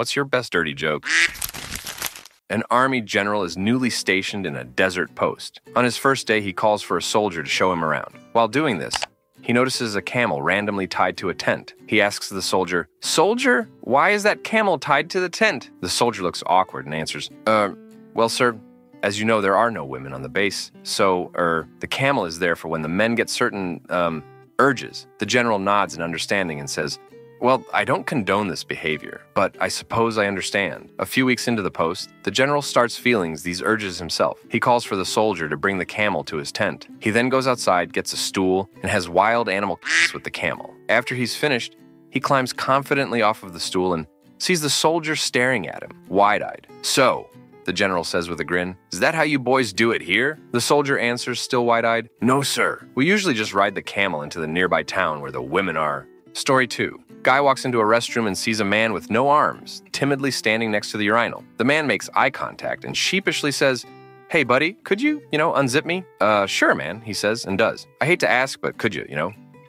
What's your best dirty joke? An army general is newly stationed in a desert post. On his first day, he calls for a soldier to show him around. While doing this, he notices a camel randomly tied to a tent. He asks the soldier, "Soldier, why is that camel tied to the tent?" The soldier looks awkward and answers, well, sir, as you know, there are no women on the base, so, the camel is there for when the men get certain, urges." The general nods in understanding and says, "Well, I don't condone this behavior, but I suppose I understand." A few weeks into the post, the general starts feeling these urges himself. He calls for the soldier to bring the camel to his tent. He then goes outside, gets a stool, and has wild animal with the camel. After he's finished, he climbs confidently off of the stool and sees the soldier staring at him, wide-eyed. "So," the general says with a grin, "is that how you boys do it here?" The soldier answers, still wide-eyed, "No, sir. We usually just ride the camel into the nearby town where the women are." Story 2. Guy walks into a restroom and sees a man with no arms, timidly standing next to the urinal. The man makes eye contact and sheepishly says, "Hey, buddy, could you, unzip me?" Sure, man," he says and does. "I hate to ask, but could you,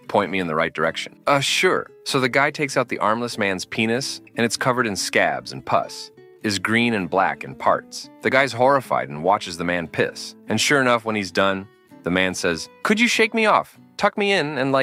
point me in the right direction?" Sure." So the guy takes out the armless man's penis, and it's covered in scabs and pus, is green and black in parts. The guy's horrified and watches the man piss. And sure enough, when he's done, the man says, "Could you shake me off, tuck me in, and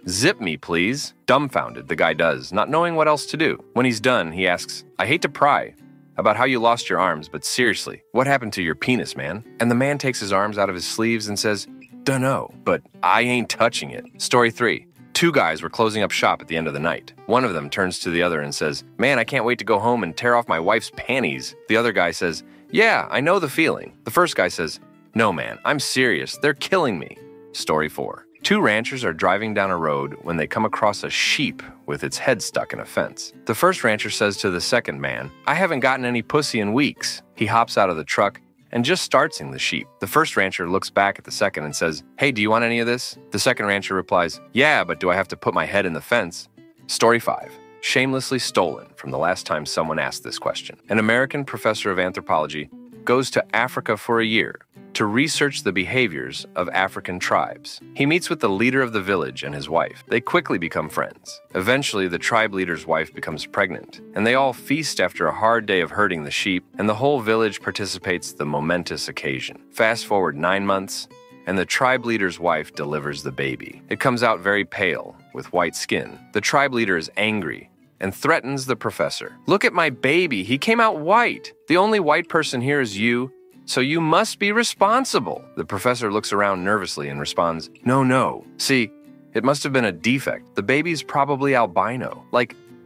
zip me, please?" Dumbfounded, the guy does, not knowing what else to do. When he's done, he asks, "I hate to pry about how you lost your arms, but seriously, what happened to your penis, man?" And the man takes his arms out of his sleeves and says, "Dunno, but I ain't touching it." Story 3. Two guys were closing up shop at the end of the night. One of them turns to the other and says, "Man, I can't wait to go home and tear off my wife's panties." The other guy says, "Yeah, I know the feeling." The first guy says, "No, man, I'm serious. They're killing me." Story 4. Two ranchers are driving down a road when they come across a sheep with its head stuck in a fence. The first rancher says to the second man, "I haven't gotten any pussy in weeks." He hops out of the truck and just starts-ing the sheep. The first rancher looks back at the second and says, "Hey, do you want any of this?" The second rancher replies, "Yeah, but do I have to put my head in the fence?" Story 5. Shamelessly stolen from the last time someone asked this question. An American professor of anthropology goes to Africa for a year to research the behaviors of African tribes. He meets with the leader of the village and his wife. They quickly become friends. Eventually, the tribe leader's wife becomes pregnant, and they all feast after a hard day of herding the sheep, and the whole village participates in the momentous occasion. Fast forward 9 months, and the tribe leader's wife delivers the baby. It comes out very pale, with white skin. The tribe leader is angry and threatens the professor. "Look at my baby, he came out white. The only white person here is you, so you must be responsible." The professor looks around nervously and responds, No. See, it must have been a defect. The baby's probably albino.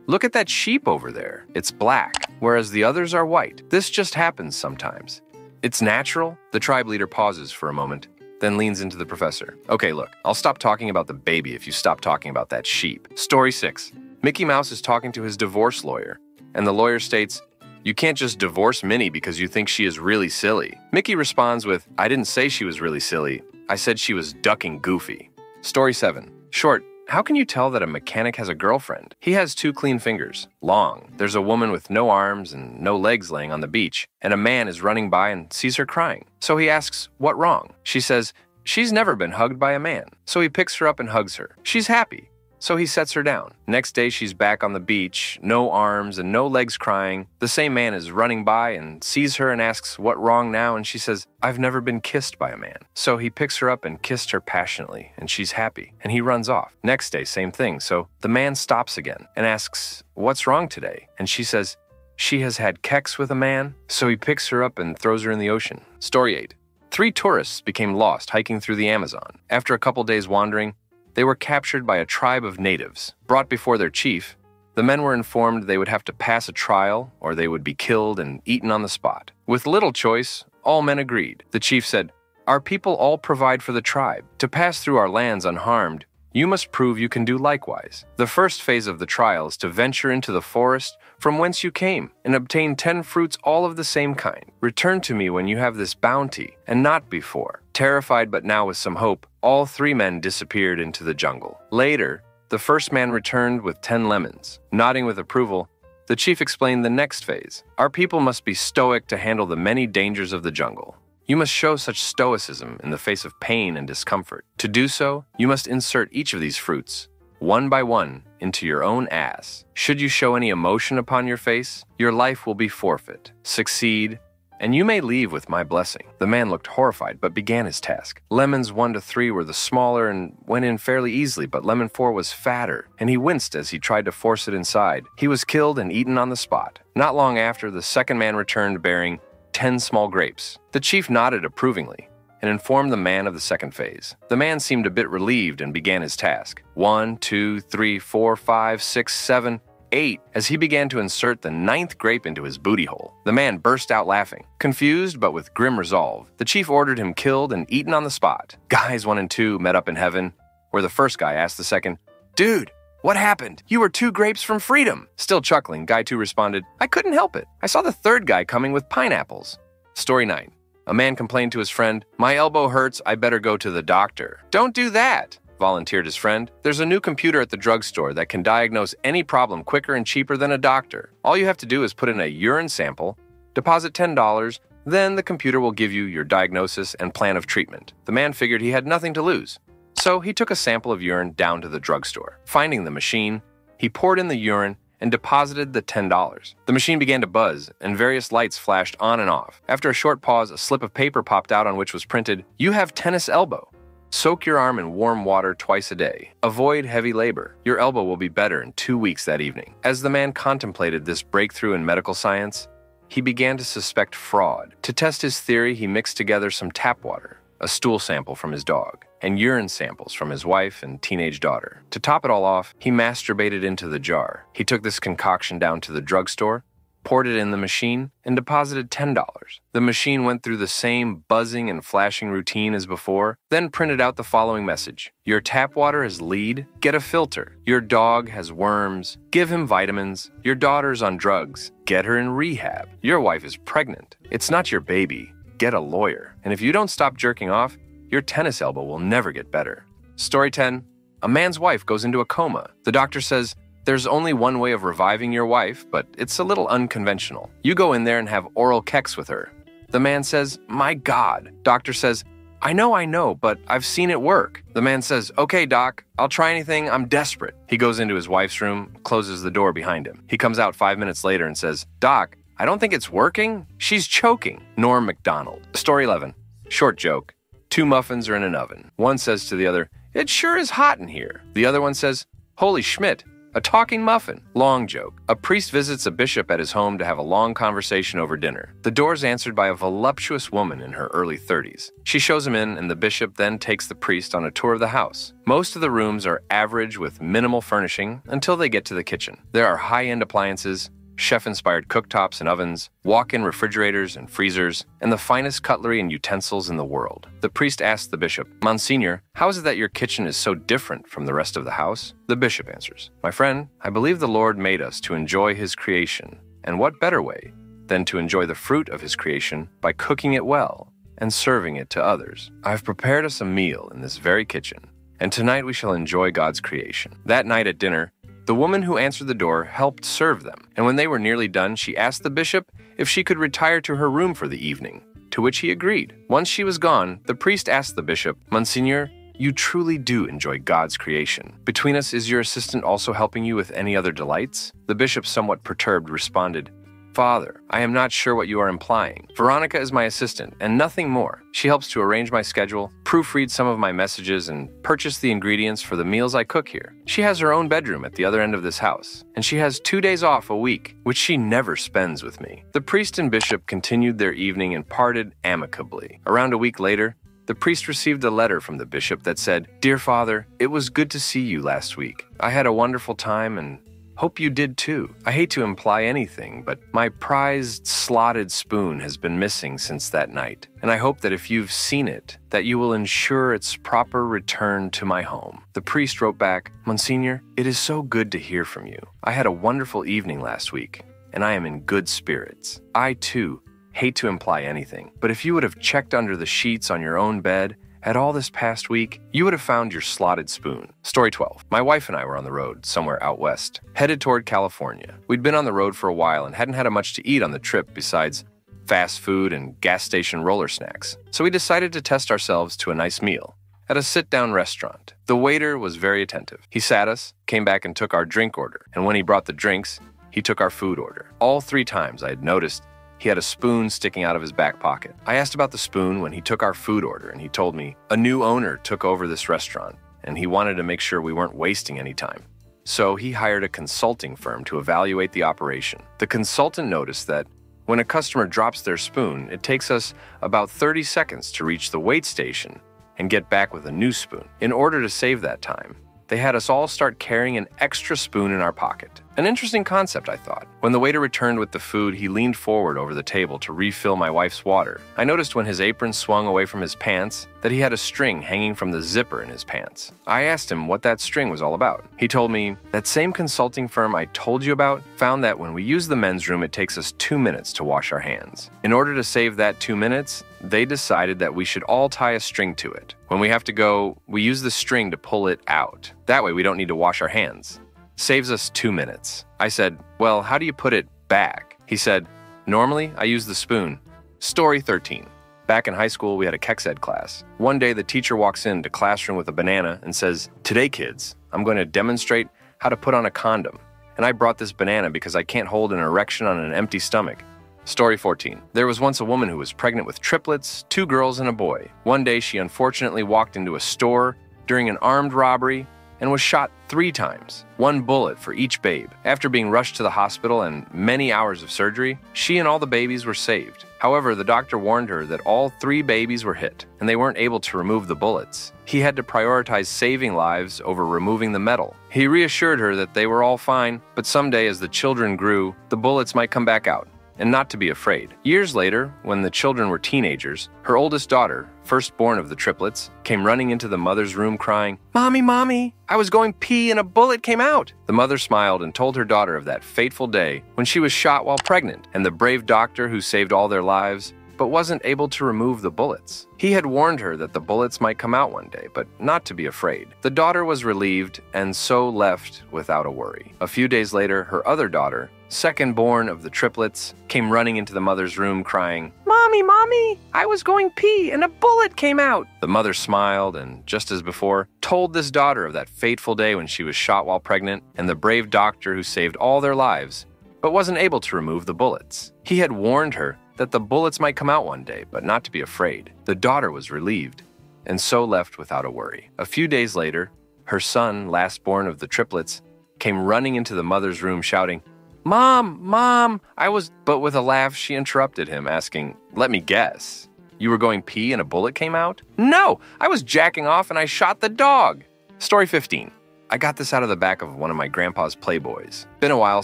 Look at that sheep over there. It's black, whereas the others are white. This just happens sometimes. It's natural." The tribe leader pauses for a moment, then leans into the professor. "Okay, look, I'll stop talking about the baby if you stop talking about that sheep." Story 6. Mickey Mouse is talking to his divorce lawyer, and the lawyer states, "You can't just divorce Minnie because you think she is really silly." Mickey responds with, "I didn't say she was really silly. I said she was ducking Goofy." Story 7. Short, how can you tell that a mechanic has a girlfriend? He has 2 clean fingers, long. There's a woman with no arms and no legs laying on the beach, and a man is running by and sees her crying. So he asks, "What wrong?" She says, "She's never been hugged by a man." So he picks her up and hugs her. She's happy. So he sets her down. Next day, she's back on the beach, no arms and no legs, crying. The same man is running by and sees her and asks, "What wrong now?" And she says, "I've never been kissed by a man." So he picks her up and kissed her passionately, and she's happy, and he runs off. Next day, same thing. So the man stops again and asks, "What's wrong today?" And she says, "She has had sex with a man." So he picks her up and throws her in the ocean. Story 8. 3 tourists became lost hiking through the Amazon. After a couple days wandering, they were captured by a tribe of natives. Brought before their chief, the men were informed they would have to pass a trial or they would be killed and eaten on the spot. With little choice, all men agreed. The chief said, "Our people all provide for the tribe. To pass through our lands unharmed, you must prove you can do likewise. The first phase of the trial is to venture into the forest from whence you came and obtain 10 fruits all of the same kind. Return to me when you have this bounty, and not before." Terrified but now with some hope, all 3 men disappeared into the jungle. Later, the first man returned with 10 lemons. Nodding with approval, the chief explained the next phase. "Our people must be stoic to handle the many dangers of the jungle. You must show such stoicism in the face of pain and discomfort. To do so, you must insert each of these fruits one by one, into your own ass. Should you show any emotion upon your face, your life will be forfeit. Succeed, and you may leave with my blessing." The man looked horrified, but began his task. Lemons 1 to 3 were the smaller and went in fairly easily, but lemon 4 was fatter, and he winced as he tried to force it inside. He was killed and eaten on the spot. Not long after, the second man returned bearing 10 small grapes. The chief nodded approvingly and informed the man of the second phase. The man seemed a bit relieved and began his task. 1, 2, 3, 4, 5, 6, 7, 8, as he began to insert the 9th grape into his booty hole. The man burst out laughing. Confused, but with grim resolve, the chief ordered him killed and eaten on the spot. Guys 1 and 2 met up in heaven, where the first guy asked the second, "Dude, what happened? You were 2 grapes from freedom." Still chuckling, guy 2 responded, "I couldn't help it. I saw the third guy coming with pineapples." Story 9. A man complained to his friend, "My elbow hurts, I better go to the doctor." "Don't do that," volunteered his friend. "There's a new computer at the drugstore that can diagnose any problem quicker and cheaper than a doctor. All you have to do is put in a urine sample, deposit $10, then the computer will give you your diagnosis and plan of treatment." The man figured he had nothing to lose, so he took a sample of urine down to the drugstore. Finding the machine, he poured in the urine and deposited the $10. The machine began to buzz, and various lights flashed on and off. After a short pause, a slip of paper popped out on which was printed, "You have tennis elbow. Soak your arm in warm water twice a day. Avoid heavy labor. Your elbow will be better in 2 weeks that evening." As the man contemplated this breakthrough in medical science, he began to suspect fraud. To test his theory, he mixed together some tap water, a stool sample from his dog, and urine samples from his wife and teenage daughter. To top it all off, he masturbated into the jar. He took this concoction down to the drugstore, poured it in the machine, and deposited $10. The machine went through the same buzzing and flashing routine as before, then printed out the following message: "Your tap water has lead? Get a filter. Your dog has worms? Give him vitamins. Your daughter's on drugs? Get her in rehab. Your wife is pregnant. It's not your baby. Get a lawyer. And if you don't stop jerking off, your tennis elbow will never get better." Story 10. A man's wife goes into a coma. The doctor says, "There's only one way of reviving your wife, but it's a little unconventional. You go in there and have oral sex with her." The man says, "My God." Doctor says, I know, but I've seen it work." The man says, "Okay, doc, I'll try anything. I'm desperate." He goes into his wife's room, closes the door behind him. He comes out 5 minutes later and says, "Doc, I don't think it's working. She's choking." Norm Macdonald. Story 11. Short joke. 2 muffins are in an oven. One says to the other, "It sure is hot in here." The other one says, "Holy Schmidt, a talking muffin." Long joke. A priest visits a bishop at his home to have a long conversation over dinner. The door is answered by a voluptuous woman in her early 30s. She shows him in, and the bishop then takes the priest on a tour of the house. Most of the rooms are average with minimal furnishing until they get to the kitchen. There are high-end appliances, chef-inspired cooktops and ovens, walk-in refrigerators and freezers, and the finest cutlery and utensils in the world. The priest asks the bishop, "Monsignor, how is it that your kitchen is so different from the rest of the house?" The bishop answers, "My friend, I believe the Lord made us to enjoy his creation, and what better way than to enjoy the fruit of his creation by cooking it well and serving it to others. I've prepared us a meal in this very kitchen, and tonight we shall enjoy God's creation." That night at dinner, the woman who answered the door helped serve them, and when they were nearly done, she asked the bishop if she could retire to her room for the evening, to which he agreed. Once she was gone, the priest asked the bishop, "Monsignor, you truly do enjoy God's creation. Between us, is your assistant also helping you with any other delights?" The bishop, somewhat perturbed, responded, "Father, I am not sure what you are implying. Veronica is my assistant, and nothing more. She helps to arrange my schedule, proofread some of my messages, and purchase the ingredients for the meals I cook here. She has her own bedroom at the other end of this house, and she has 2 days off a week, which she never spends with me." The priest and bishop continued their evening and parted amicably. Around a week later, the priest received a letter from the bishop that said, "Dear Father, it was good to see you last week. I had a wonderful time and hope you did too. I hate to imply anything, but my prized slotted spoon has been missing since that night, and I hope that if you've seen it, that you will ensure its proper return to my home." The priest wrote back, "Monsignor, it is so good to hear from you. I had a wonderful evening last week, and I am in good spirits. I, too, hate to imply anything, but if you would have checked under the sheets on your own bed at all this past week, you would have found your slotted spoon." Story 12. My wife and I were on the road, somewhere out west, headed toward California. We'd been on the road for a while and hadn't had much to eat on the trip besides fast food and gas station roller snacks. So we decided to test ourselves to a nice meal. at a sit-down restaurant. The waiter was very attentive. He sat us, came back and took our drink order, and when he brought the drinks, he took our food order. All 3 times I had noticed he had a spoon sticking out of his back pocket. I asked about the spoon when he took our food order, and he told me a new owner took over this restaurant, and he wanted to make sure we weren't wasting any time. So he hired a consulting firm to evaluate the operation. The consultant noticed that when a customer drops their spoon, it takes us about 30 seconds to reach the wait station and get back with a new spoon. In order to save that time, they had us all start carrying an extra spoon in our pocket. An interesting concept, I thought. When the waiter returned with the food, he leaned forward over the table to refill my wife's water. I noticed when his apron swung away from his pants that he had a string hanging from the zipper in his pants. I asked him what that string was all about. He told me that same consulting firm I told you about found that when we use the men's room, it takes us 2 minutes to wash our hands. In order to save that 2 minutes, they decided that we should all tie a string to it. When we have to go, we use the string to pull it out. That way we don't need to wash our hands. Saves us 2 minutes. I said, well, how do you put it back? He said, normally I use the spoon. Story 13. Back in high school, we had a Kex Ed class. One day, the teacher walks into classroom with a banana and says, today, kids, I'm going to demonstrate how to put on a condom. And I brought this banana because I can't hold an erection on an empty stomach. Story 14. There was once a woman who was pregnant with triplets, 2 girls and a boy. One day, she unfortunately walked into a store during an armed robbery and was shot 3 times, 1 bullet for each babe. After being rushed to the hospital and many hours of surgery, she and all the babies were saved. However, the doctor warned her that all 3 babies were hit, and they weren't able to remove the bullets. He had to prioritize saving lives over removing the metal. He reassured her that they were all fine, but someday as the children grew, the bullets might come back out, and not to be afraid. Years later, when the children were teenagers, her oldest daughter, firstborn of the triplets, came running into the mother's room crying, "Mommy, Mommy, I was going pee and a bullet came out." The mother smiled and told her daughter of that fateful day when she was shot while pregnant and the brave doctor who saved all their lives but wasn't able to remove the bullets. He had warned her that the bullets might come out one day, but not to be afraid. The daughter was relieved and so left without a worry. A few days later, her other daughter, second born of the triplets, came running into the mother's room crying, "Mommy, Mommy, I was going pee and a bullet came out." The mother smiled and, just as before, told this daughter of that fateful day when she was shot while pregnant and the brave doctor who saved all their lives, but wasn't able to remove the bullets. He had warned her that the bullets might come out one day, but not to be afraid. The daughter was relieved and so left without a worry. A few days later, her son, last born of the triplets, came running into the mother's room shouting, "Mom, Mom, I was..." But with a laugh, she interrupted him, asking, "Let me guess. You were going pee and a bullet came out?" "No, I was jacking off and I shot the dog." Story 15. I got this out of the back of one of my grandpa's Playboys. Been a while,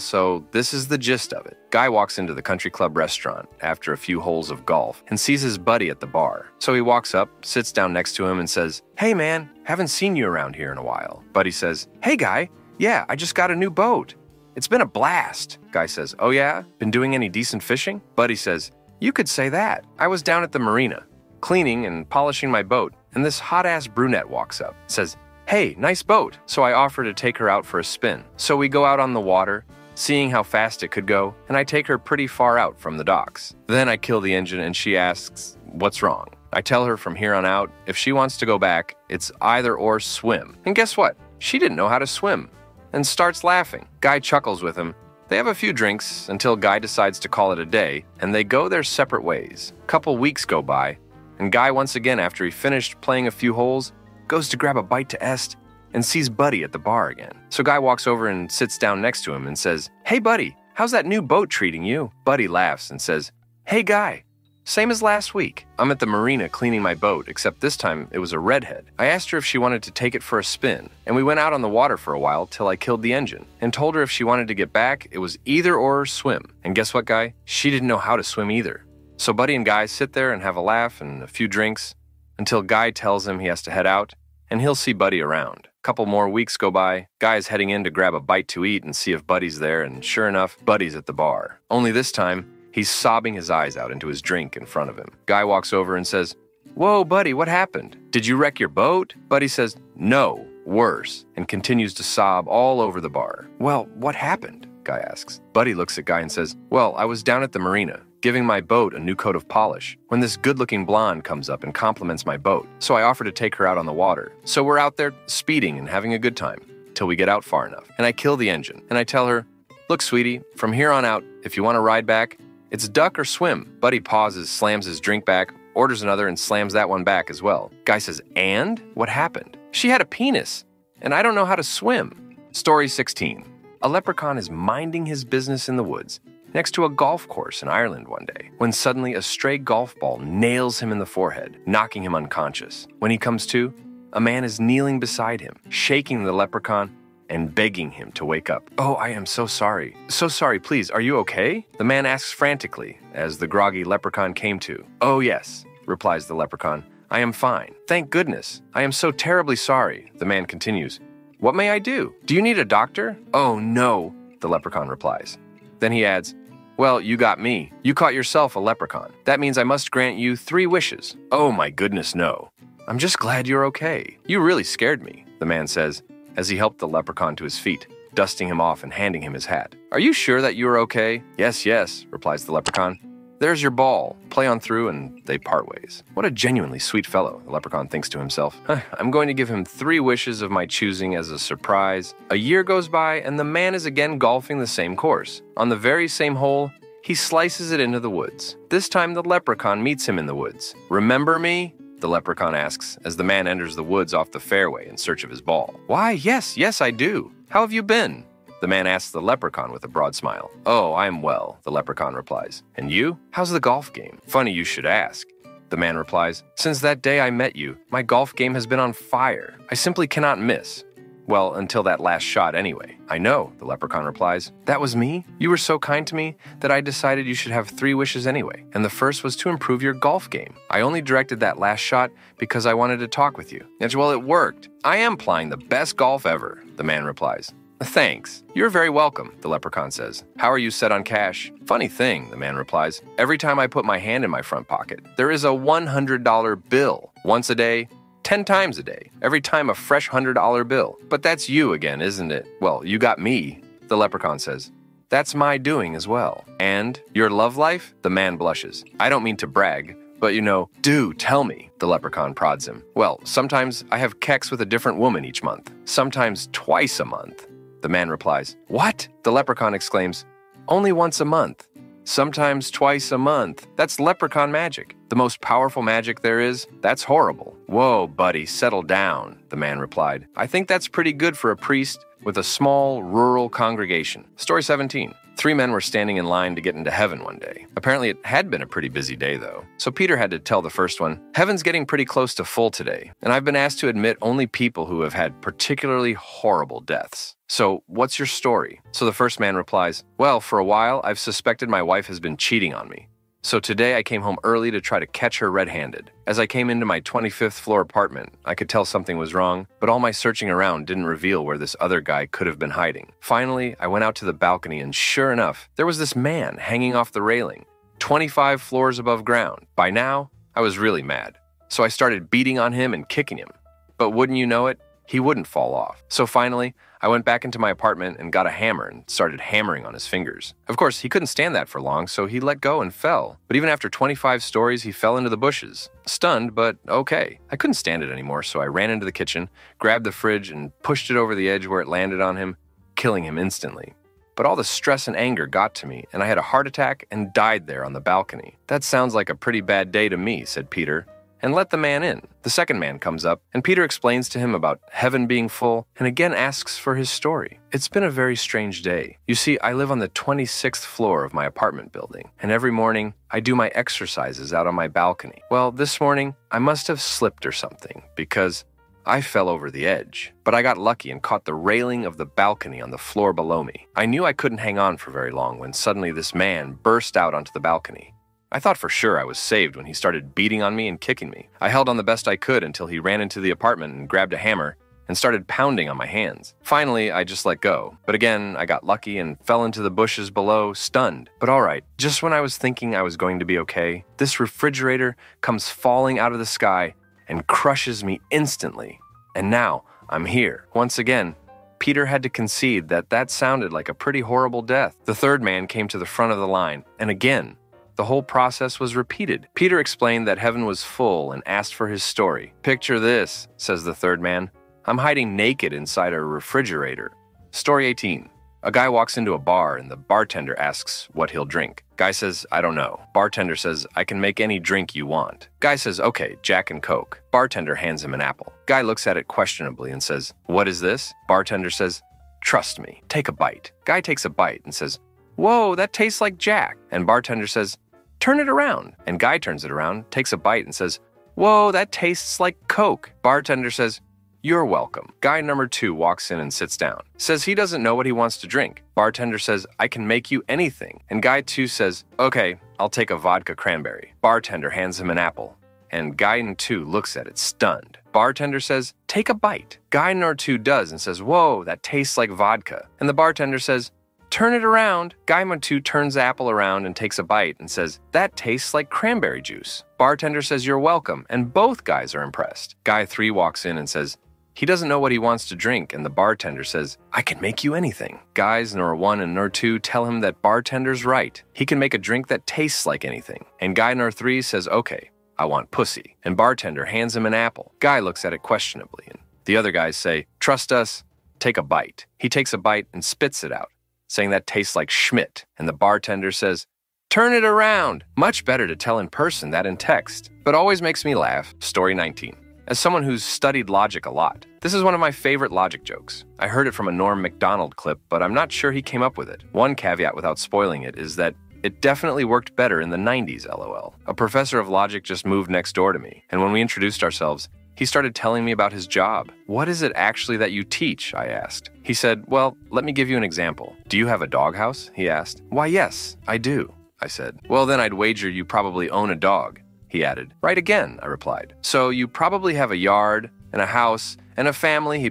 so this is the gist of it. Guy walks into the country club restaurant after a few holes of golf and sees his buddy at the bar. So he walks up, sits down next to him and says, "Hey man, haven't seen you around here in a while." Buddy says, "Hey Guy, yeah, I just got a new boat. It's been a blast." Guy says, "Oh yeah? Been doing any decent fishing?" Buddy says, "You could say that. I was down at the marina, cleaning and polishing my boat, and this hot-ass brunette walks up, says, 'Hey, nice boat.' So I offer to take her out for a spin. So we go out on the water, seeing how fast it could go, and I take her pretty far out from the docks. Then I kill the engine and she asks, 'What's wrong?' I tell her from here on out, if she wants to go back, it's either or swim. And guess what? She didn't know how to swim and starts laughing. Guy chuckles with him. They have a few drinks until Guy decides to call it a day, and they go their separate ways. Couple weeks go by, and Guy once again, after he finished playing a few holes, goes to grab a bite to est and sees Buddy at the bar again. So Guy walks over and sits down next to him and says, "Hey Buddy, how's that new boat treating you?" Buddy laughs and says, "Hey Guy, same as last week. I'm at the marina cleaning my boat, except this time it was a redhead. I asked her if she wanted to take it for a spin, and we went out on the water for a while till I killed the engine, and told her if she wanted to get back, it was either or swim. And guess what, Guy? She didn't know how to swim either." So Buddy and Guy sit there and have a laugh and a few drinks until Guy tells him he has to head out, and he'll see Buddy around. Couple more weeks go by. Guy is heading in to grab a bite to eat and see if Buddy's there, and sure enough, Buddy's at the bar. Only this time, he's sobbing his eyes out into his drink in front of him. Guy walks over and says, "Whoa, Buddy, what happened? Did you wreck your boat?" Buddy says, "No, worse," and continues to sob all over the bar. "Well, what happened?" Guy asks. Buddy looks at Guy and says, "Well, I was down at the marina, giving my boat a new coat of polish, when this good-looking blonde comes up and compliments my boat, so I offer to take her out on the water. So we're out there speeding and having a good time, till we get out far enough, and I kill the engine, and I tell her, "Look, sweetie, from here on out, if you want to ride back, it's duck or swim." Buddy pauses, slams his drink back, orders another, and slams that one back as well. Guy says, "And? What happened?" "She had a penis, and I don't know how to swim." Story 16. A leprechaun is minding his business in the woods, next to a golf course in Ireland one day, when suddenly a stray golf ball nails him in the forehead, knocking him unconscious. When he comes to, a man is kneeling beside him, shaking the leprechaun and begging him to wake up. "Oh, I am so sorry. So sorry, please, are you okay?" the man asks frantically, as the groggy leprechaun came to. "Oh, yes," replies the leprechaun. "I am fine. Thank goodness. I am so terribly sorry," the man continues. "What may I do? Do you need a doctor?" "Oh, no," the leprechaun replies. Then he adds, "Well, you got me. You caught yourself a leprechaun. That means I must grant you 3 wishes." "Oh, my goodness, no. I'm just glad you're okay. You really scared me," the man says, as he helped the leprechaun to his feet, dusting him off and handing him his hat. "Are you sure that you are okay?" "Yes, yes," replies the leprechaun. "There's your ball. Play on through," and they part ways. What a genuinely sweet fellow, the leprechaun thinks to himself. I'm going to give him 3 wishes of my choosing as a surprise. A year goes by, and the man is again golfing the same course. On the very same hole, he slices it into the woods. This time the leprechaun meets him in the woods. "Remember me?" the leprechaun asks, as the man enters the woods off the fairway in search of his ball. "Why, yes, I do. How have you been?" the man asks the leprechaun with a broad smile. "Oh, I am well," the leprechaun replies. "And you? How's the golf game?" "Funny you should ask," the man replies. "Since that day I met you, my golf game has been on fire. I simply cannot miss. Well, until that last shot anyway." "I know," the leprechaun replies. "That was me? You were so kind to me that I decided you should have 3 wishes anyway, and the first was to improve your golf game. I only directed that last shot because I wanted to talk with you. And well, it worked. I am playing the best golf ever," the man replies. "Thanks. You're very welcome," the leprechaun says. "How are you set on cash?" "Funny thing," the man replies. "Every time I put my hand in my front pocket, there is a $100 bill. Once a day, 10 times a day. Every time a fresh $100 bill. But that's you again, isn't it?" "Well, you got me," the leprechaun says. "That's my doing as well." "And your love life?" The man blushes. "I don't mean to brag, but do tell me," the leprechaun prods him. "Well, sometimes I have sex with a different woman each month. Sometimes twice a month." The man replies. "What?" the leprechaun exclaims. "Only once a month. Sometimes twice a month. That's leprechaun magic. The most powerful magic there is. That's horrible." "Whoa, buddy, settle down," the man replied. "I think that's pretty good for a priest with a small, rural congregation." Story 17. 3 men were standing in line to get into heaven one day. Apparently it had been a pretty busy day, though. So Peter had to tell the first one, "Heaven's getting pretty close to full today, and I've been asked to admit only people who have had particularly horrible deaths. So what's your story?" So the first man replies, "Well, for a while, I've suspected my wife has been cheating on me. So today I came home early to try to catch her red-handed. As I came into my 25th floor apartment, I could tell something was wrong, but all my searching around didn't reveal where this other guy could have been hiding. Finally, I went out to the balcony and sure enough, there was this man hanging off the railing, 25 floors above ground. By now, I was really mad. So I started beating on him and kicking him. But wouldn't you know it, he wouldn't fall off. So finally, I went back into my apartment and got a hammer and started hammering on his fingers. Of course, he couldn't stand that for long, so he let go and fell. But even after 25 stories, he fell into the bushes. Stunned, but okay. I couldn't stand it anymore, so I ran into the kitchen, grabbed the fridge, and pushed it over the edge where it landed on him, killing him instantly. But all the stress and anger got to me, and I had a heart attack and died there on the balcony. "That sounds like a pretty bad day to me," said Peter, and let the man in. The second man comes up, and Peter explains to him about heaven being full, and again asks for his story. "It's been a very strange day. You see, I live on the 26th floor of my apartment building, and every morning I do my exercises out on my balcony. Well, this morning I must have slipped or something, because I fell over the edge. But I got lucky and caught the railing of the balcony on the floor below me. I knew I couldn't hang on for very long when suddenly this man burst out onto the balcony. I thought for sure I was saved when he started beating on me and kicking me. I held on the best I could until he ran into the apartment and grabbed a hammer and started pounding on my hands. Finally, I just let go. But again, I got lucky and fell into the bushes below, stunned. But all right, just when I was thinking I was going to be okay, this refrigerator comes falling out of the sky and crushes me instantly. And now I'm here. Once again, Peter had to concede that that sounded like a pretty horrible death. The third man came to the front of the line, and again, The whole process was repeated. Peter explained that heaven was full and asked for his story. "Picture this," says the third man. "I'm hiding naked inside a refrigerator." Story 18. A guy walks into a bar and the bartender asks what he'll drink. Guy says, "I don't know." Bartender says, "I can make any drink you want." Guy says, "Okay, Jack and Coke." Bartender hands him an apple. Guy looks at it questionably and says, "What is this?" Bartender says, "Trust me, take a bite." Guy takes a bite and says, "Whoa, that tastes like Jack." And bartender says, "Turn it around." And Guy turns it around, takes a bite and says, "Whoa, that tastes like Coke." Bartender says, "You're welcome." Guy number 2 walks in and sits down. Says he doesn't know what he wants to drink. Bartender says, "I can make you anything." And Guy 2 says, "Okay, I'll take a vodka cranberry." Bartender hands him an apple. And Guy number 2 looks at it, stunned. Bartender says, "Take a bite." Guy number 2 does and says, "Whoa, that tastes like vodka." And the bartender says, "Turn it around." Guy number 2 turns the apple around and takes a bite and says, "That tastes like cranberry juice." Bartender says, "You're welcome." And both guys are impressed. Guy 3 walks in and says, he doesn't know what he wants to drink, and the bartender says, "I can make you anything." Guys number 1 and number 2 tell him that bartender's right. He can make a drink that tastes like anything. And guy number 3 says, "Okay, I want pussy." And bartender hands him an apple. Guy looks at it questionably, and the other guys say, "Trust us, take a bite." He takes a bite and spits it out, saying that tastes like Schmidt. And the bartender says, "Turn it around." Much better to tell in person than in text, but always makes me laugh. Story 19. As someone who's studied logic a lot, this is one of my favorite logic jokes. I heard it from a Norm Macdonald clip, but I'm not sure he came up with it. One caveat without spoiling it is that it definitely worked better in the 90s, LOL. A professor of logic just moved next door to me, and when we introduced ourselves, he started telling me about his job. "What is it actually that you teach?" I asked. He said, "Well, let me give you an example. Do you have a doghouse?" he asked. "Why, yes, I do," I said. "Well, then I'd wager you probably own a dog," he added. "Right again," I replied. "So you probably have a yard and a house and a family," he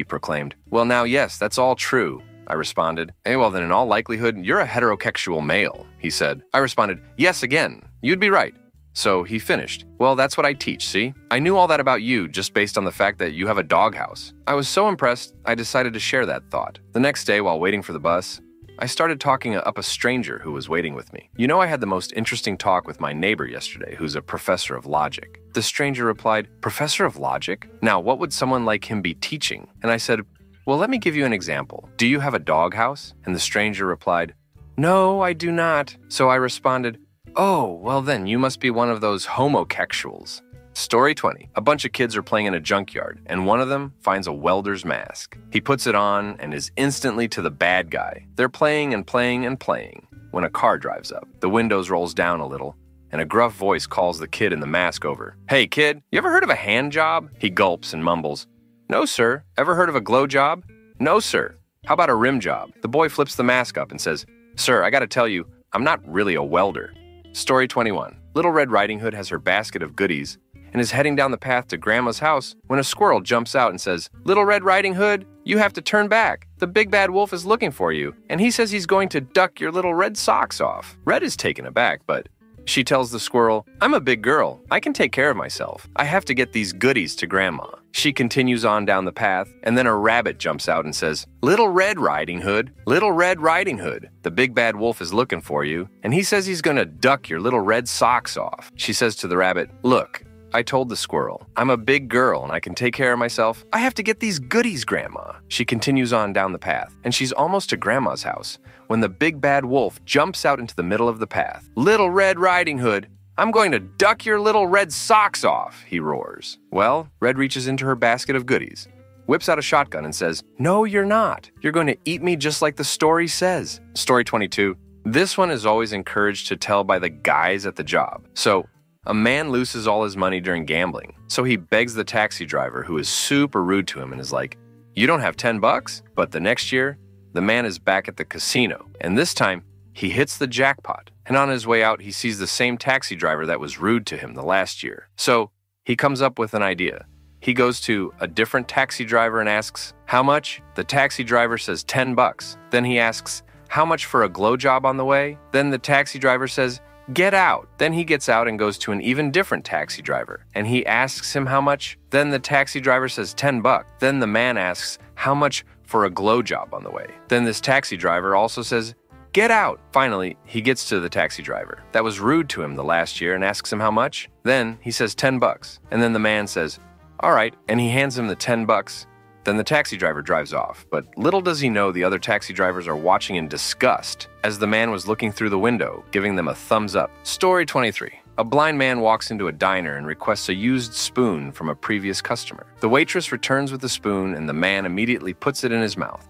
proclaimed. "Well, now, yes, that's all true," I responded. "Eh, well, then in all likelihood, you're a heterosexual male," he said. I responded, "Yes, again, you'd be right." So he finished. "Well, that's what I teach, see? I knew all that about you just based on the fact that you have a doghouse." I was so impressed, I decided to share that thought. The next day, while waiting for the bus, I started talking up a stranger who was waiting with me. You know, I had the most interesting talk with my neighbor yesterday, who's a professor of logic. The stranger replied, "Professor of logic? Now, what would someone like him be teaching?" And I said, "Well, let me give you an example. Do you have a doghouse?" And the stranger replied, "No, I do not." So I responded, "Oh, well then, you must be one of those homosexuals." Story 20. A bunch of kids are playing in a junkyard, and one of them finds a welder's mask. He puts it on and is instantly to the bad guy. They're playing and playing and playing when a car drives up. The windows rolls down a little, and a gruff voice calls the kid in the mask over. "Hey kid, you ever heard of a hand job?" He gulps and mumbles, "No sir." "Ever heard of a glow job?" "No sir." "How about a rim job?" The boy flips the mask up and says, "Sir, I gotta tell you, I'm not really a welder." Story 21. Little Red Riding Hood has her basket of goodies and is heading down the path to Grandma's house when a squirrel jumps out and says, "Little Red Riding Hood, you have to turn back. The big bad wolf is looking for you, and he says he's going to duck your little red socks off." Red is taken aback, but she tells the squirrel, "I'm a big girl. I can take care of myself. I have to get these goodies to Grandma." She continues on down the path, and then a rabbit jumps out and says, "Little Red Riding Hood, Little Red Riding Hood, the big bad wolf is looking for you, and he says he's going to duck your little red socks off." She says to the rabbit, "Look, I told the squirrel, I'm a big girl and I can take care of myself. I have to get these goodies, Grandma." She continues on down the path, and she's almost to Grandma's house when the big bad wolf jumps out into the middle of the path. "Little Red Riding Hood, I'm going to duck your little red socks off," he roars. Well, Red reaches into her basket of goodies, whips out a shotgun and says, "No, you're not. You're going to eat me just like the story says." Story 22. This one is always encouraged to tell by the guys at the job. So, a man loses all his money during gambling, so he begs the taxi driver, who is super rude to him and is like, "You don't have $10? But the next year, the man is back at the casino, and this time, he hits the jackpot. And on his way out, he sees the same taxi driver that was rude to him the last year. So, he comes up with an idea. He goes to a different taxi driver and asks, "How much?" The taxi driver says $10. Then he asks, "How much for a glow job on the way?" Then the taxi driver says, "Get out." Then he gets out and goes to an even different taxi driver, and he asks him how much. Then the taxi driver says $10. Then the man asks, "How much for a glow job on the way?" Then this taxi driver also says, Get out! Finally, he gets to the taxi driver that was rude to him the last year and asks him how much. Then he says $10, and then the man says, "All right," and he hands him the $10. Then the taxi driver drives off, but little does he know the other taxi drivers are watching in disgust as the man was looking through the window, giving them a thumbs up. Story 23. A blind man walks into a diner and requests a used spoon from a previous customer. The waitress returns with the spoon, and the man immediately puts it in his mouth.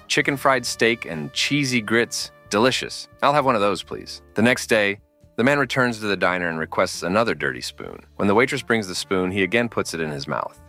Chicken fried steak and cheesy grits. Delicious. I'll have one of those, please. The next day, the man returns to the diner and requests another dirty spoon. When the waitress brings the spoon, he again puts it in his mouth.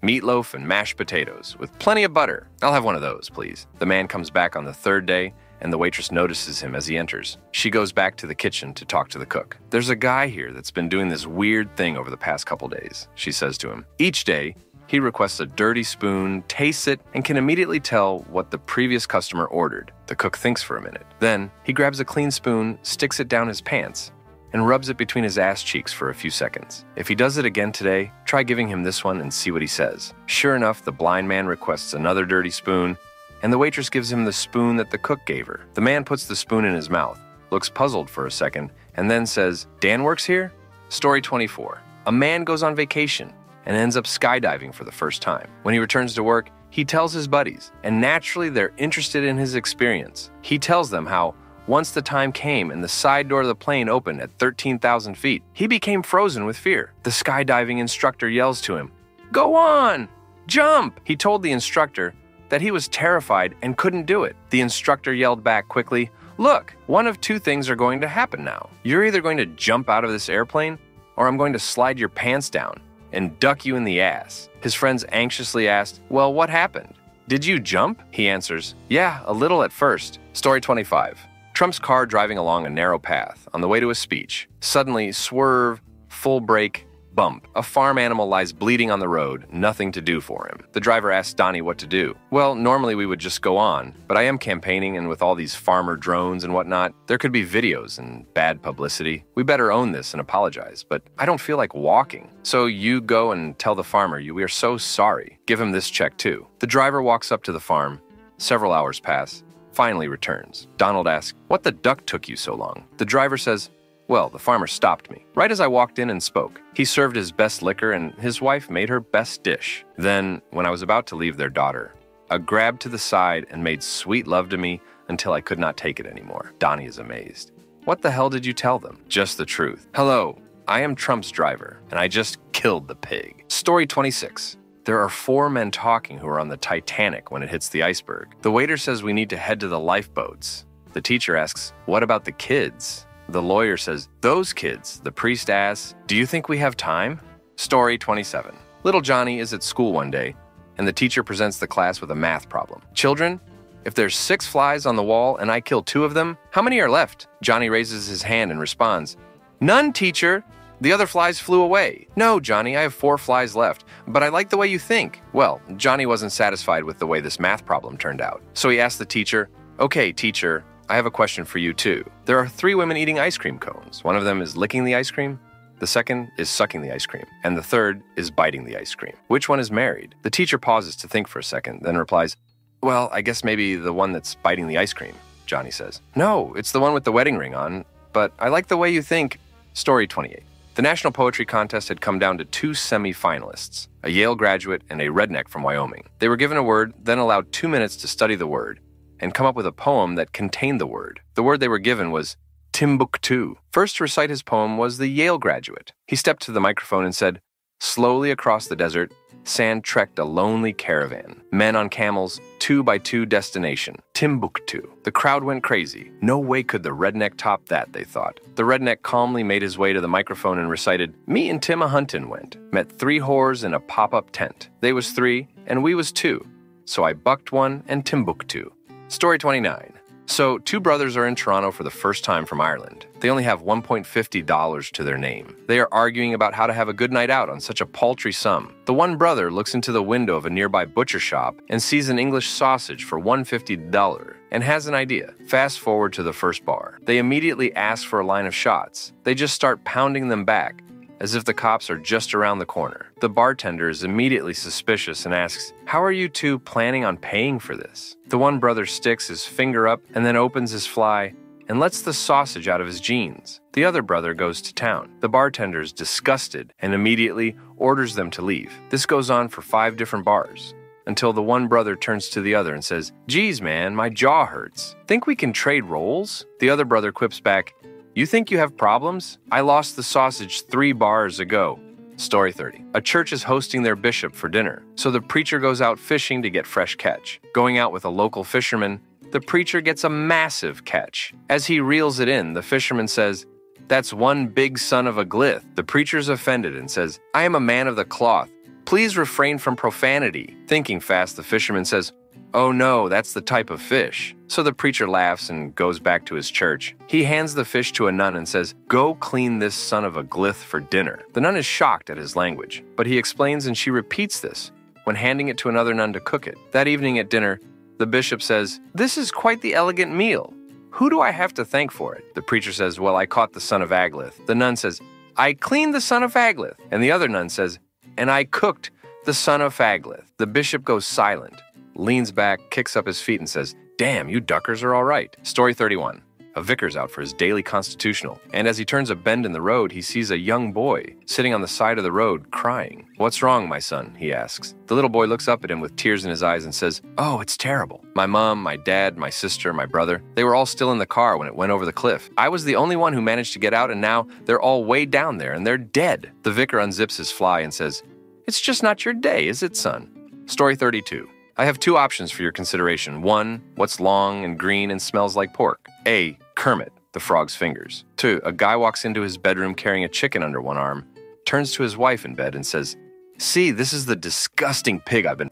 Meatloaf and mashed potatoes with plenty of butter. I'll have one of those, please. The man comes back on the third day, and the waitress notices him as he enters. She goes back to the kitchen to talk to the cook. "There's a guy here that's been doing this weird thing over the past couple days," she says to him. Each day, he requests a dirty spoon, tastes it, and can immediately tell what the previous customer ordered. The cook thinks for a minute. Then, he grabs a clean spoon, sticks it down his pants, and rubs it between his ass cheeks for a few seconds. If he does it again today, try giving him this one and see what he says. Sure enough, the blind man requests another dirty spoon, and the waitress gives him the spoon that the cook gave her. The man puts the spoon in his mouth, looks puzzled for a second, and then says, "Dan works here?" Story 24. A man goes on vacation and ends up skydiving for the first time. When he returns to work, he tells his buddies, and naturally they're interested in his experience. He tells them how once the time came and the side door of the plane opened at 13,000 feet, he became frozen with fear. The skydiving instructor yells to him, "Go on! Jump!" He told the instructor that he was terrified and couldn't do it. The instructor yelled back quickly, "Look, one of two things are going to happen now. You're either going to jump out of this airplane, or I'm going to slide your pants down and duck you in the ass." His friends anxiously asked, "Well, what happened? Did you jump?" He answers, "Yeah, a little at first." Story 25. Trump's car driving along a narrow path on the way to a speech. Suddenly, swerve, full brake, bump. A farm animal lies bleeding on the road, nothing to do for him. The driver asks Donnie what to do. "Well, normally we would just go on, but I am campaigning, and with all these farmer drones and whatnot, there could be videos and bad publicity. We better own this and apologize, but I don't feel like walking. So you go and tell the farmer we are so sorry. Give him this check too." The driver walks up to the farm. Several hours pass. Finally returns. Donald asks, "What the duck took you so long?" The driver says, "Well, the farmer stopped me right as I walked in and spoke. He served his best liquor and his wife made her best dish. Then, when I was about to leave their daughter, a grabbed to the side and made sweet love to me until I could not take it anymore." Donnie is amazed. "What the hell did you tell them?" "Just the truth. Hello, I am Trump's driver, and I just killed the pig." Story 26. There are 4 men talking who are on the Titanic when it hits the iceberg. The waiter says we need to head to the lifeboats. The teacher asks, "What about the kids?" The lawyer says, "Those kids." The priest asks, "Do you think we have time?" Story 27. Little Johnny is at school one day, and the teacher presents the class with a math problem. "Children, if there's 6 flies on the wall and I kill 2 of them, how many are left?" Johnny raises his hand and responds, "None, teacher. The other flies flew away." "No, Johnny, I have 4 flies left, but I like the way you think." Well, Johnny wasn't satisfied with the way this math problem turned out. So he asked the teacher, "Okay, teacher, I have a question for you too. There are 3 women eating ice cream cones. One of them is licking the ice cream, the second is sucking the ice cream, and the third is biting the ice cream. Which one is married?" The teacher pauses to think for a second, then replies, "Well, I guess maybe the one that's biting the ice cream." Johnny says, "No, it's the one with the wedding ring on, but I like the way you think." Story 28. The National Poetry Contest had come down to 2 semi-finalists, a Yale graduate and a redneck from Wyoming. They were given a word, then allowed 2 minutes to study the word and come up with a poem that contained the word. The word they were given was Timbuktu. First to recite his poem was the Yale graduate. He stepped to the microphone and said, "Slowly across the desert, sand trekked a lonely caravan. Men on camels, 2 by 2 destination, Timbuktu." The crowd went crazy. No way could the redneck top that, they thought. The redneck calmly made his way to the microphone and recited, "Me and Tim a huntin' went. Met 3 whores in a pop-up tent. They was 3, and we was 2. So I bucked one and Timbuktu." Story 29. So, 2 brothers are in Toronto for the first time from Ireland. They only have $1.50 to their name. They are arguing about how to have a good night out on such a paltry sum. The one brother looks into the window of a nearby butcher shop and sees an English sausage for $1.50 and has an idea. Fast forward to the first bar. They immediately ask for a line of shots. They just start pounding them back, as if the cops are just around the corner. The bartender is immediately suspicious and asks, "How are you two planning on paying for this?" The one brother sticks his finger up and then opens his fly and lets the sausage out of his jeans. The other brother goes to town. The bartender is disgusted and immediately orders them to leave. This goes on for 5 different bars, until the one brother turns to the other and says, "Geez, man, my jaw hurts. Think we can trade roles?" The other brother quips back, "You think you have problems? I lost the sausage 3 bars ago." Story 30. A church is hosting their bishop for dinner, so the preacher goes out fishing to get fresh catch. Going out with a local fisherman, the preacher gets a massive catch. As he reels it in, the fisherman says, "That's one big son of a glith." The preacher's offended and says, "I am a man of the cloth. Please refrain from profanity." Thinking fast, the fisherman says, "Oh no, that's the type of fish." So the preacher laughs and goes back to his church. He hands the fish to a nun and says, "Go clean this son of a glith for dinner." The nun is shocked at his language, but he explains and she repeats this when handing it to another nun to cook it. That evening at dinner, the bishop says, "This is quite the elegant meal. Who do I have to thank for it?" The preacher says, "Well, I caught the son of Aglith." The nun says, "I cleaned the son of Aglith." And the other nun says, "And I cooked the son of Aglith." The bishop goes silent, leans back, kicks up his feet and says, "Damn, you duckers are all right." Story 31. A vicar's out for his daily constitutional, and as he turns a bend in the road, he sees a young boy sitting on the side of the road crying. "What's wrong, my son?" he asks. The little boy looks up at him with tears in his eyes and says, "Oh, it's terrible. My mom, my dad, my sister, my brother, they were all still in the car when it went over the cliff. I was the only one who managed to get out, and now they're all way down there and they're dead." The vicar unzips his fly and says, "It's just not your day, is it, son?" Story 32. I have 2 options for your consideration. 1, what's long and green and smells like pork? A, Kermit, the frog's fingers. 2, a guy walks into his bedroom carrying a chicken under one arm, turns to his wife in bed and says, "See, this is the disgusting pig I've been."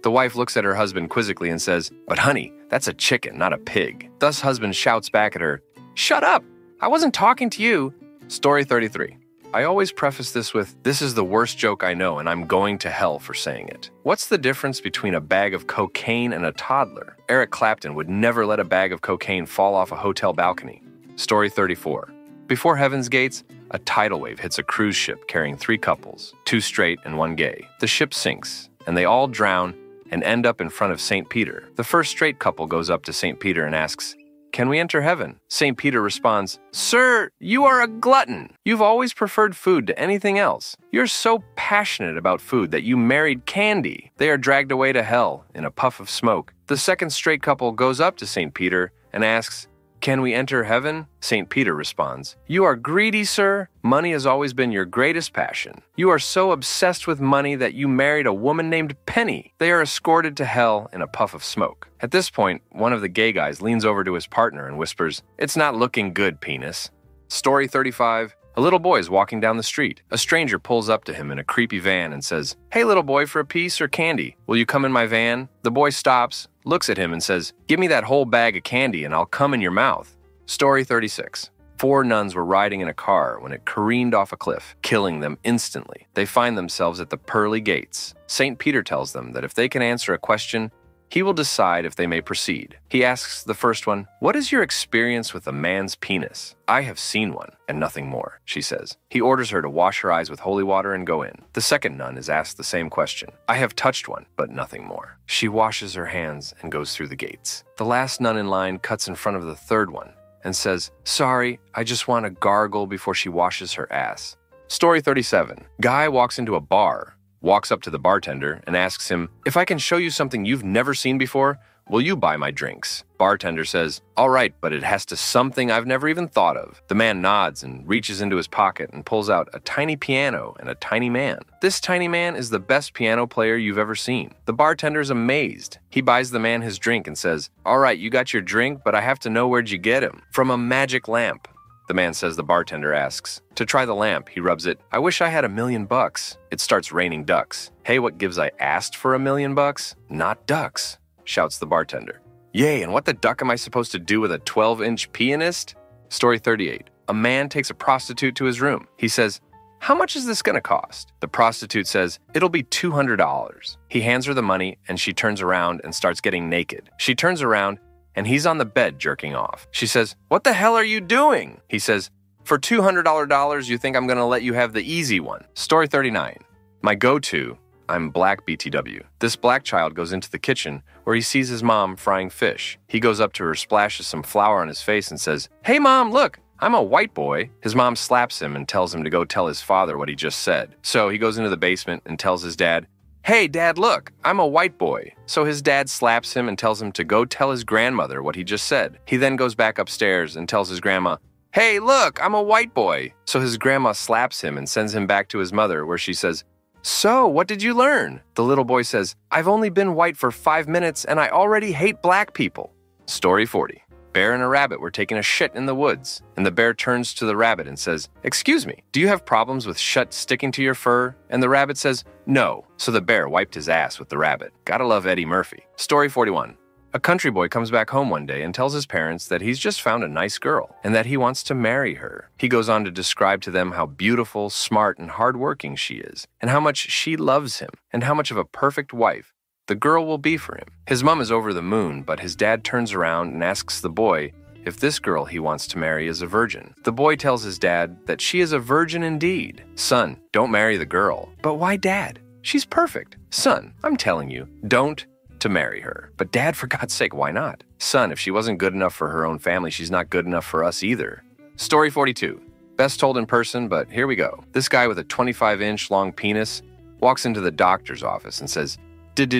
The wife looks at her husband quizzically and says, "But honey, that's a chicken, not a pig." Thus husband shouts back at her, "Shut up! I wasn't talking to you." Story 33. I always preface this with, "This is the worst joke I know and I'm going to hell for saying it." What's the difference between a bag of cocaine and a toddler? Eric Clapton would never let a bag of cocaine fall off a hotel balcony. Story 34. Before Heaven's Gates, a tidal wave hits a cruise ship carrying 3 couples, 2 straight and 1 gay. The ship sinks, and they all drown and end up in front of St. Peter. The first straight couple goes up to St. Peter and asks, "Can we enter heaven?" St. Peter responds, "Sir, you are a glutton. You've always preferred food to anything else. You're so passionate about food that you married candy." They are dragged away to hell in a puff of smoke. The second straight couple goes up to St. Peter and asks, "Can we enter heaven?" St. Peter responds, "You are greedy, sir. Money has always been your greatest passion. You are so obsessed with money that you married a woman named Penny." They are escorted to hell in a puff of smoke. At this point, one of the gay guys leans over to his partner and whispers, "It's not looking good, penis." Story 35. A little boy is walking down the street. A stranger pulls up to him in a creepy van and says, "Hey, little boy, for a piece or candy? Will you come in my van?" The boy stops, looks at him and says, "Give me that whole bag of candy and I'll come in your mouth." Story 36. 4 nuns were riding in a car when it careened off a cliff, killing them instantly. They find themselves at the pearly gates. St. Peter tells them that if they can answer a question, he will decide if they may proceed. He asks the first one, "What is your experience with a man's penis?" "I have seen one, and nothing more," she says. He orders her to wash her eyes with holy water and go in. The second nun is asked the same question. "I have touched one, but nothing more." She washes her hands and goes through the gates. The last nun in line cuts in front of the third one and says, "Sorry, I just want to gargle," before she washes her ass. Story 37. Guy walks into a bar, walks up to the bartender and asks him, "If I can show you something you've never seen before, will you buy my drinks?" Bartender says, "All right, but it has to something I've never even thought of." The man nods and reaches into his pocket and pulls out a tiny piano and a tiny man. This tiny man is the best piano player you've ever seen. The bartender's amazed. He buys the man his drink and says, "All right, you got your drink, but I have to know where'd you get him." "From a magic lamp." The man says. The bartender asks. To try the lamp, he rubs it. "I wish I had $1,000,000. It starts raining ducks. "Hey, what gives I asked for $1,000,000? Not ducks," shouts the bartender. "Yay, and what the duck am I supposed to do with a 12-inch pianist?" Story 38. A man takes a prostitute to his room. He says, "How much is this going to cost?" The prostitute says, "It'll be $200. He hands her the money, and she turns around and starts getting naked. She turns around, and he's on the bed jerking off. She says, "What the hell are you doing?" He says, For $200, you think I'm going to let you have the easy one. Story 39. My go-to, I'm Black BTW. This black child goes into the kitchen where he sees his mom frying fish. He goes up to her, splashes some flour on his face and says, "Hey mom, look, I'm a white boy." His mom slaps him and tells him to go tell his father what he just said. So he goes into the basement and tells his dad, "Hey dad, look, I'm a white boy." So his dad slaps him and tells him to go tell his grandmother what he just said. He then goes back upstairs and tells his grandma, "Hey, look, I'm a white boy." So his grandma slaps him and sends him back to his mother where she says, "So, what did you learn?" The little boy says, "I've only been white for 5 minutes and I already hate black people." Story 40. Bear and a rabbit were taking a shit in the woods, and the bear turns to the rabbit and says, "Excuse me, do you have problems with shit sticking to your fur?" And the rabbit says, "No." So the bear wiped his ass with the rabbit. Gotta love Eddie Murphy. Story 41. A country boy comes back home one day and tells his parents that he's just found a nice girl and that he wants to marry her. He goes on to describe to them how beautiful, smart, and hardworking she is, and how much she loves him, and how much of a perfect wife the girl will be for him. His mom is over the moon, but his dad turns around and asks the boy if this girl he wants to marry is a virgin. The boy tells his dad that she is a virgin indeed. "Son, don't marry the girl." "But why, Dad? She's perfect." "Son, I'm telling you, don't to marry her." "But Dad, for God's sake, why not?" "Son, if she wasn't good enough for her own family, she's not good enough for us either." Story 42. Best told in person, but here we go. This guy with a 25-inch long penis walks into the doctor's office and says,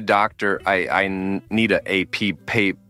Doctor, I need a AP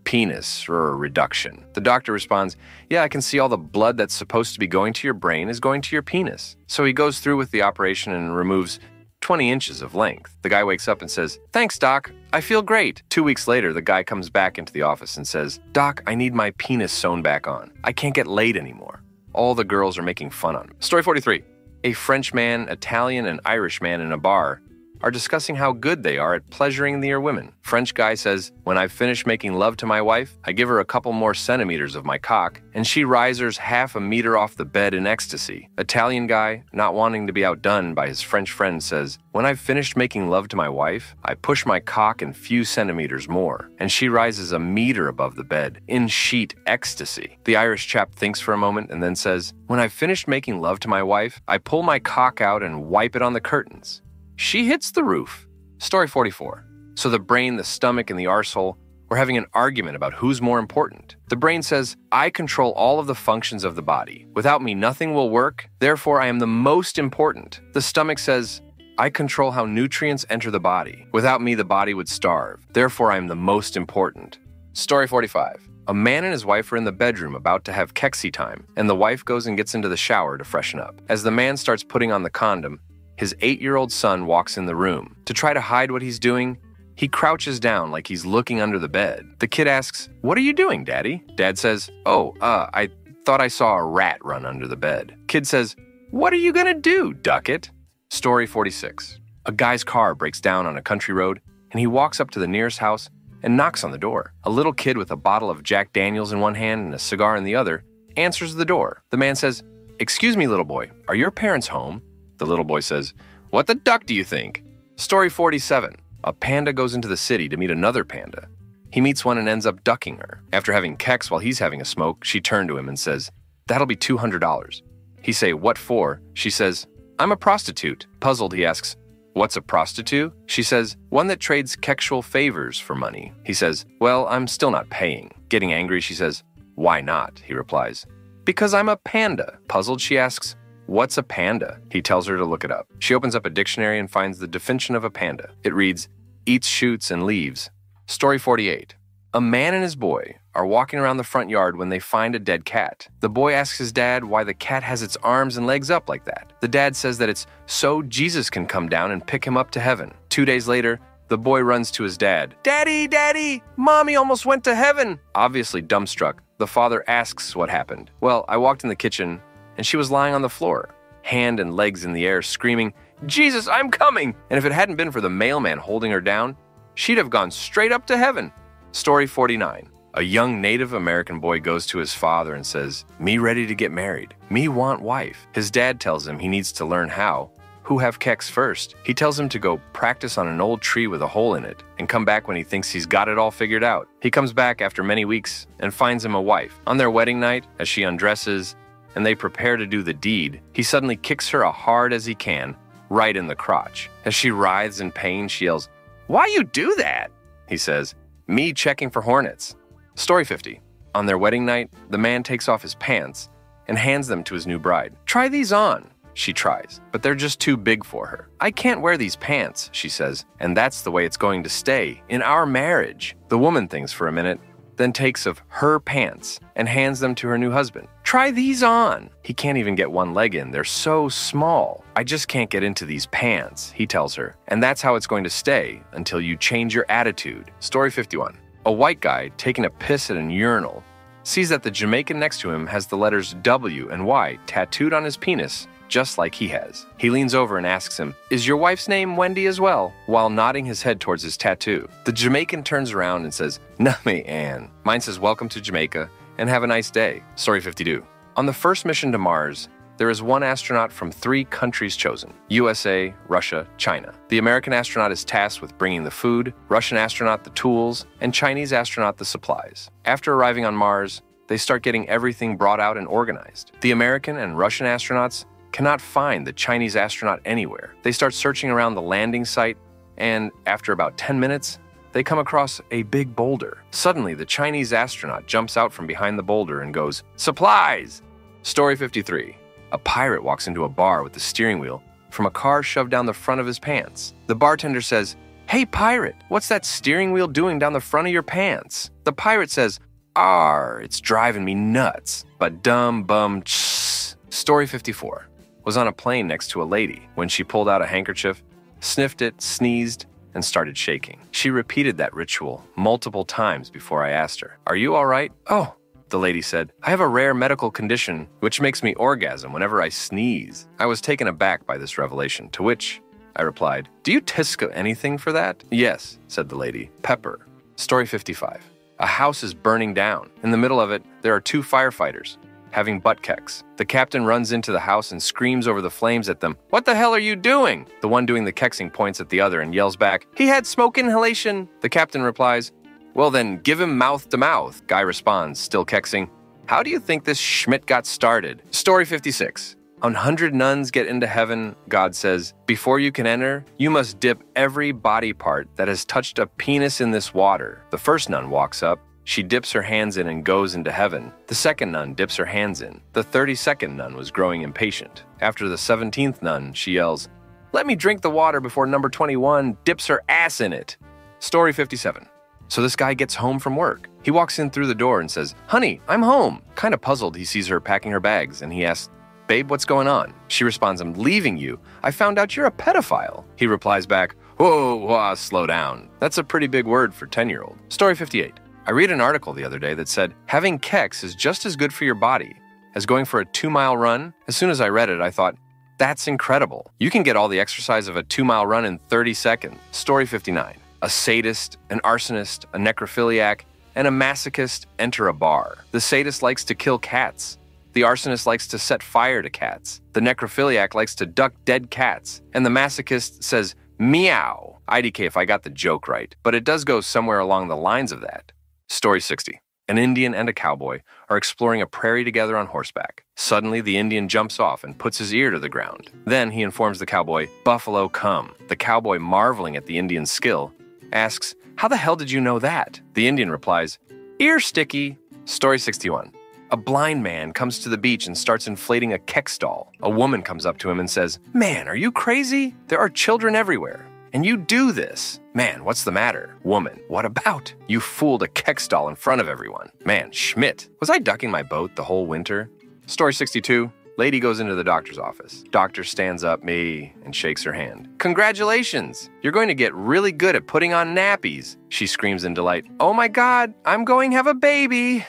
penis or a reduction." The doctor responds, "Yeah, I can see all the blood that's supposed to be going to your brain is going to your penis." So he goes through with the operation and removes 20 inches of length. The guy wakes up and says, "Thanks, Doc. I feel great." 2 weeks later, the guy comes back into the office and says, "Doc, I need my penis sewn back on. I can't get laid anymore." All the girls are making fun on him. Story 43. A French man, Italian, and Irish man in a bar are discussing how good they are at pleasuring their women. French guy says, "When I've finished making love to my wife, I give her a couple more centimeters of my cock, and she risers half a meter off the bed in ecstasy." Italian guy, not wanting to be outdone by his French friend, says, "When I've finished making love to my wife, I push my cock a few centimeters more, and she rises a meter above the bed in sheet ecstasy." The Irish chap thinks for a moment and then says, "When I've finished making love to my wife, I pull my cock out and wipe it on the curtains. She hits the roof." Story 44. So the brain, the stomach, and the arsehole were having an argument about who's more important. The brain says, "I control all of the functions of the body. Without me, nothing will work. Therefore, I am the most important." The stomach says, "I control how nutrients enter the body. Without me, the body would starve. Therefore, I am the most important." Story 45. A man and his wife are in the bedroom about to have kexi time, and the wife goes and gets into the shower to freshen up. As the man starts putting on the condom, his 8-year-old son walks in the room. To try to hide what he's doing, he crouches down like he's looking under the bed. The kid asks, "What are you doing, Daddy?" Dad says, I thought I saw a rat run under the bed." Kid says, "What are you gonna do, duck it?" Story 46. A guy's car breaks down on a country road, and he walks up to the nearest house and knocks on the door. A little kid with a bottle of Jack Daniels in one hand and a cigar in the other answers the door. The man says, "Excuse me, little boy, are your parents home?" The little boy says, "What the duck do you think?" Story 47. A panda goes into the city to meet another panda. He meets one and ends up ducking her. After having kex while he's having a smoke, she turned to him and says, "That'll be $200. He say, "What for?" She says, "I'm a prostitute." Puzzled, he asks, "What's a prostitute?" She says, "One that trades sexual favors for money." He says, "Well, I'm still not paying." Getting angry, she says, "Why not?" He replies, "Because I'm a panda." Puzzled, she asks, "What's a panda?" He tells her to look it up. She opens up a dictionary and finds the definition of a panda. It reads, "Eats shoots and leaves." Story 48. A man and his boy are walking around the front yard when they find a dead cat. The boy asks his dad why the cat has its arms and legs up like that. The dad says that it's so Jesus can come down and pick him up to heaven. 2 days later, the boy runs to his dad. "Daddy, Daddy, Mommy almost went to heaven." Obviously dumbstruck, the father asks what happened. "Well, I walked in the kitchen and she was lying on the floor, hand and legs in the air, screaming, 'Jesus, I'm coming!' And if it hadn't been for the mailman holding her down, she'd have gone straight up to heaven." Story 49. A young Native American boy goes to his father and says, "Me ready to get married. Me want wife." His dad tells him he needs to learn how. Who have kex first? He tells him to go practice on an old tree with a hole in it and come back when he thinks he's got it all figured out. He comes back after many weeks and finds him a wife. On their wedding night, as she undresses, and they prepare to do the deed, he suddenly kicks her as hard as he can, right in the crotch. As she writhes in pain, she yells, "Why you do that?" He says, "Me checking for hornets." Story 50. On their wedding night, the man takes off his pants and hands them to his new bride. "Try these on." She tries, but they're just too big for her. "I can't wear these pants," she says, "and that's the way it's going to stay in our marriage." The woman thinks for a minute, then takes of her pants and hands them to her new husband. "Try these on." He can't even get one leg in. They're so small. "I just can't get into these pants," he tells her, "and that's how it's going to stay until you change your attitude." Story 51. A white guy taking a piss at an urinal sees that the Jamaican next to him has the letters W and Y tattooed on his penis, just like he has. He leans over and asks him, "Is your wife's name Wendy as well?" while nodding his head towards his tattoo. The Jamaican turns around and says, "Nami Ann." Mine says, "Welcome to Jamaica and have a nice day." Story 52. On the first mission to Mars, there is one astronaut from 3 countries chosen: USA, Russia, China. The American astronaut is tasked with bringing the food, Russian astronaut the tools, and Chinese astronaut the supplies. After arriving on Mars, they start getting everything brought out and organized. The American and Russian astronauts cannot find the Chinese astronaut anywhere. They start searching around the landing site, and after about 10 minutes, they come across a big boulder. Suddenly, the Chinese astronaut jumps out from behind the boulder and goes, "Supplies!" Story 53. A pirate walks into a bar with the steering wheel from a car shoved down the front of his pants. The bartender says, "Hey pirate, what's that steering wheel doing down the front of your pants?" The pirate says, "Arr, it's driving me nuts." But dumb bum tss. Story 54. Was on a plane next to a lady when she pulled out a handkerchief, sniffed it, sneezed, and started shaking. She repeated that ritual multiple times before I asked her, "Are you all right?" "Oh," the lady said, "I have a rare medical condition which makes me orgasm whenever I sneeze." I was taken aback by this revelation, to which I replied, "Do you tisco anything for that?" "Yes," said the lady, "pepper." Story 55. A house is burning down. In the middle of it, there are 2 firefighters having butt kecks. The captain runs into the house and screams over the flames at them, "What the hell are you doing?" The one doing the keksing points at the other and yells back, "He had smoke inhalation." The captain replies, "Well then, give him mouth to mouth." Guy responds, still keksing, "How do you think this Schmidt got started?" Story 56. 100 nuns get into heaven, God says, "Before you can enter, you must dip every body part that has touched a penis in this water." The first nun walks up. She dips her hands in and goes into heaven. The second nun dips her hands in. The 32nd nun was growing impatient. After the 17th nun, she yells, "Let me drink the water before number 21 dips her ass in it." Story 57. So this guy gets home from work. He walks in through the door and says, "Honey, I'm home." Kind of puzzled, he sees her packing her bags, and he asks, "Babe, what's going on?" She responds, "I'm leaving you. I found out you're a pedophile." He replies back, whoa, slow down. That's a pretty big word for 10-year-old. Story 58. I read an article the other day that said, having keks is just as good for your body as going for a 2-mile run. As soon as I read it, I thought, that's incredible. You can get all the exercise of a 2-mile run in 30 seconds. Story 59. A sadist, an arsonist, a necrophiliac, and a masochist enter a bar. The sadist likes to kill cats. The arsonist likes to set fire to cats. The necrophiliac likes to duck dead cats. And the masochist says, meow. IDK if I got the joke right, but it does go somewhere along the lines of that. Story 60. An Indian and a cowboy are exploring a prairie together on horseback. Suddenly, the Indian jumps off and puts his ear to the ground. Then he informs the cowboy, "Buffalo come." The cowboy, marveling at the Indian's skill, asks, "How the hell did you know that?" The Indian replies, "Ear sticky." Story 61. A blind man comes to the beach and starts inflating a kek stall. A woman comes up to him and says, "Man, are you crazy? There are children everywhere. And you do this." "Man, what's the matter?" "Woman, what about? You fooled a kek stall in front of everyone." "Man, Schmidt, was I ducking my boat the whole winter?" Story 62. Lady goes into the doctor's office. Doctor stands up, and shakes her hand. "Congratulations! You're going to get really good at putting on nappies." She screams in delight, "Oh my God, I'm going to have a baby."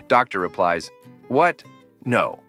Doctor replies, "What? No.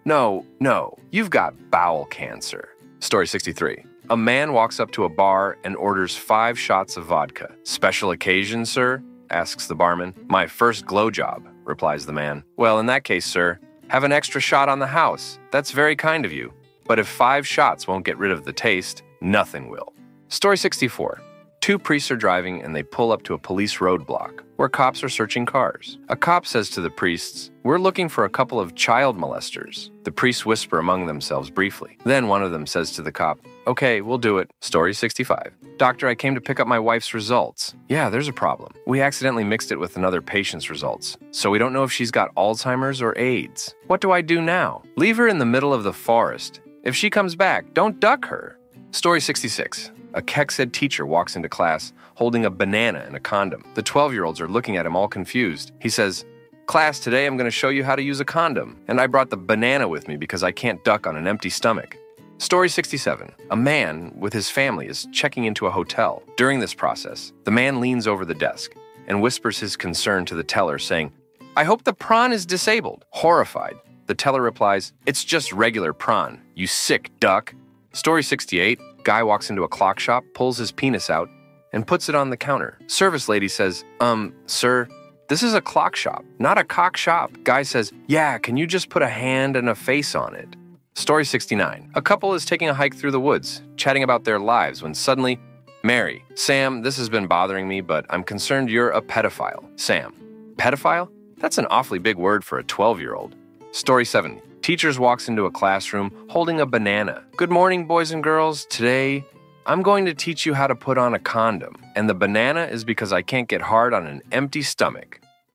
You've got bowel cancer." Story 63. A man walks up to a bar and orders 5 shots of vodka. "Special occasion, sir?" asks the barman. "My first glow job," replies the man. "Well, in that case, sir, have an extra shot on the house. That's very kind of you. But if 5 shots won't get rid of the taste, nothing will." Story 64. Two priests are driving and they pull up to a police roadblock where cops are searching cars. A cop says to the priests, "We're looking for a couple of child molesters." The priests whisper among themselves briefly. Then one of them says to the cop, "Okay, we'll do it." Story 65. "Doctor, I came to pick up my wife's results." "Yeah, there's a problem. We accidentally mixed it with another patient's results, so we don't know if she's got Alzheimer's or AIDS. What do I do now?" "Leave her in the middle of the forest. If she comes back, don't duck her." Story 66. A Kex Ed teacher walks into class holding a banana and a condom. The 12-year-olds are looking at him all confused. He says, "Class, today I'm going to show you how to use a condom, and I brought the banana with me because I can't duck on an empty stomach." Story 67. A man with his family is checking into a hotel. During this process, the man leans over the desk and whispers his concern to the teller, saying, "I hope the prawn is disabled." Horrified, the teller replies, "It's just regular prawn, you sick duck." Story 68. Guy walks into a clock shop, pulls his penis out, and puts it on the counter. Service lady says, Sir, this is a clock shop, not a cock shop." Guy says, "Yeah, can you just put a hand and a face on it?" Story 69. A couple is taking a hike through the woods, chatting about their lives when suddenly, "Mary, Sam, this has been bothering me, but I'm concerned you're a pedophile." Sam, "Pedophile? That's an awfully big word for a 12-year-old. Story 70. Teachers walks into a classroom holding a banana. "Good morning, boys and girls. Today, I'm going to teach you how to put on a condom. And the banana is because I can't get hard on an empty stomach."